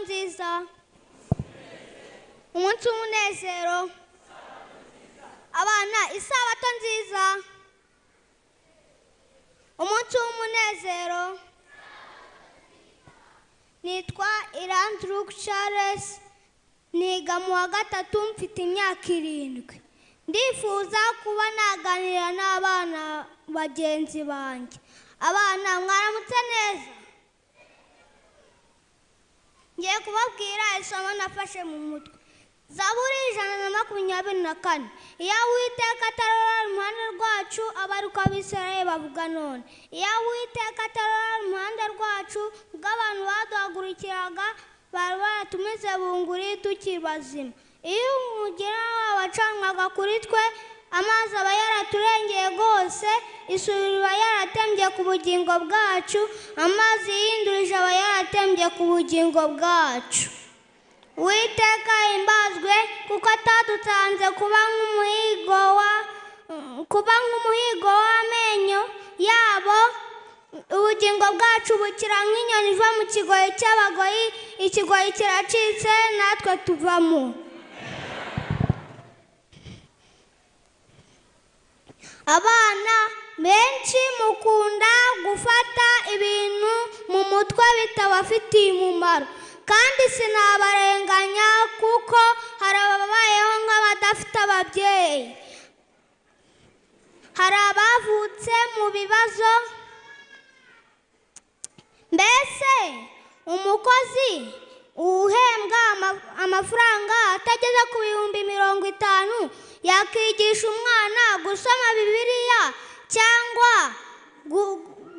nziza, umunsi w'umunezero. Abana, isabato nziza, umunsi w'umunezero. Nitwa Irandruc Charles, niga mu wa gatatu, mfite imyaka 7. Ndifuza kuba naganira n'abana bagenzi banjye. Abana, mwaramutse neza? Ngiye kubabwira isomo nafashe mu mutwe. Zaburi 124. Iyo Uwiteka atarora iruhande rwacu, aba ari ko Abisirayeli bavuga none. Iyo Uwiteka atarora iruhande rwacu, ubwo abantu baduhagurukiraga bari baratumize bunguri tukiri bazima. Iyo umugira wacanwaga kuri twe, amazi aba yaraturengeye rwose, isuri iba yaratembye ku bugingo bwacu, amazi yindurije aba yaratembye ku bugingo bwacu. Uwiteka himbazwe, kuko atadutanze kuba nk'umuhigo w'amenyo yabo. Ubugingo bwacu bukira nk'inyoni iva mu kigoyi cy'abagoyi, ikigoyi kiracitse natwe tuvamo. Abana benshi mukunda gufata ibintu mu mutwe bitabafitiye umumaro, kandi sinabarenganya kuko hari ababayeho nk'abadafite ababyeyi. Hari abavutse mu bibazo. Mbese umukozi uhembwa amafaranga atageze ku 50,000 yakigisha umwana gusoma Bibiliya cyangwa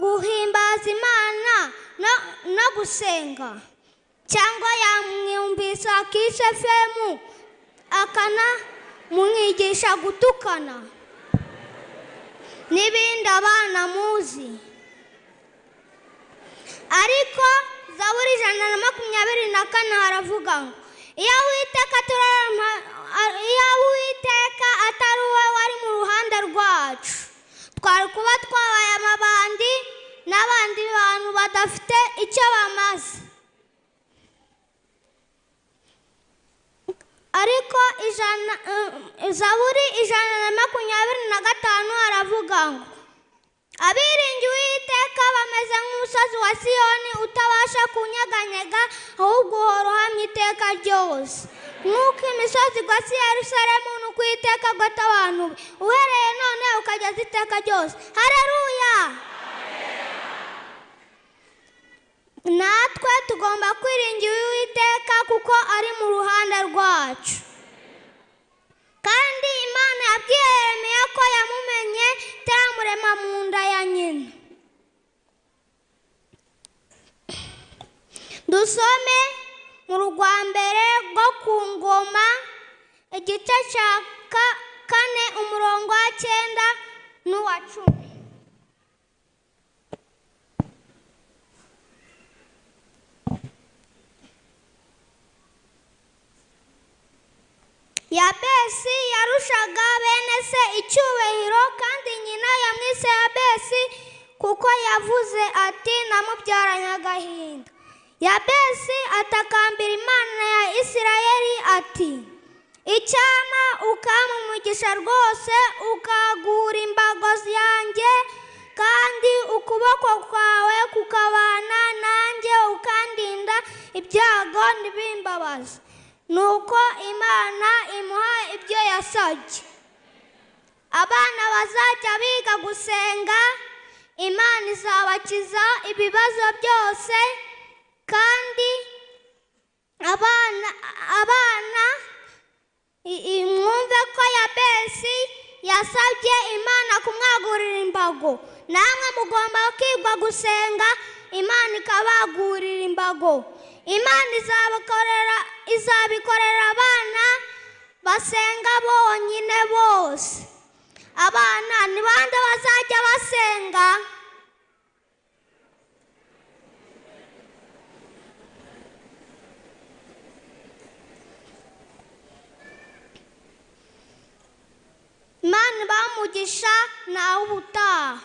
guhimbaza Imana no gusenga? Cyangwa yamwumvisa Kiss FM akanamwigisha gutukana n'ibindi abana muzi? Ariko Zaburi 124 haravuga ngo iyo Uwiteka atari uwe wari mu ruhande rwacu, twari kuba twabaye amabandi n'abandi bantu badafite icyo bamaze. Ariko Zaburi 125 haravuga ngo abiringiye Uwiteka bameze nk'umusozi wa Siyoni utabasha kunyeganyega, ahubwo uhora uhamye iteka ryose. Nk'uko imisozi igose i Yerusalemu, nuko Uwiteka agota abantu be, uhereye none ukageza iteka ryose. Haleluya! Natwe tugomba kwiringira Uwiteka kuko ari mu ruhande rwacu. Kandi Imana yabwiye Yeremiya ko yamumenye itaramurema mu nda ya nyina. Dusome mu Rwambere rwo ku Ngoma, igice cya 4 umurongo wa 9 n'uwa 10. Yabesi yarushaga bene se icyubahiro, kandi nyina yamwise Yabesi kuko yavuze ati namubyaranye agahinda. Yabesi atakambira Imana ya Isirayeli ati icyama ukampa umugisha rwose, ukagura imbago yanjye, kandi ukuboko kwawe kukabana nanjye, ukandinda ibyago ntibimbabaze. Nuko Imana imuha ibyo yasabye. Abana bazajya biga gusenga, Imana izabakiza ibibazo byose. Kandi abana mwumve ko Yabesi yasabye Imana kumwagurira imbago. Namwe mugomba kwigwa gusenga, Imana ikabagurira imbago. Imana izabikorera abana basenga bonyine bose. Abana ni bande bazajya basenga? Imana bamugisha nawe ubutaha.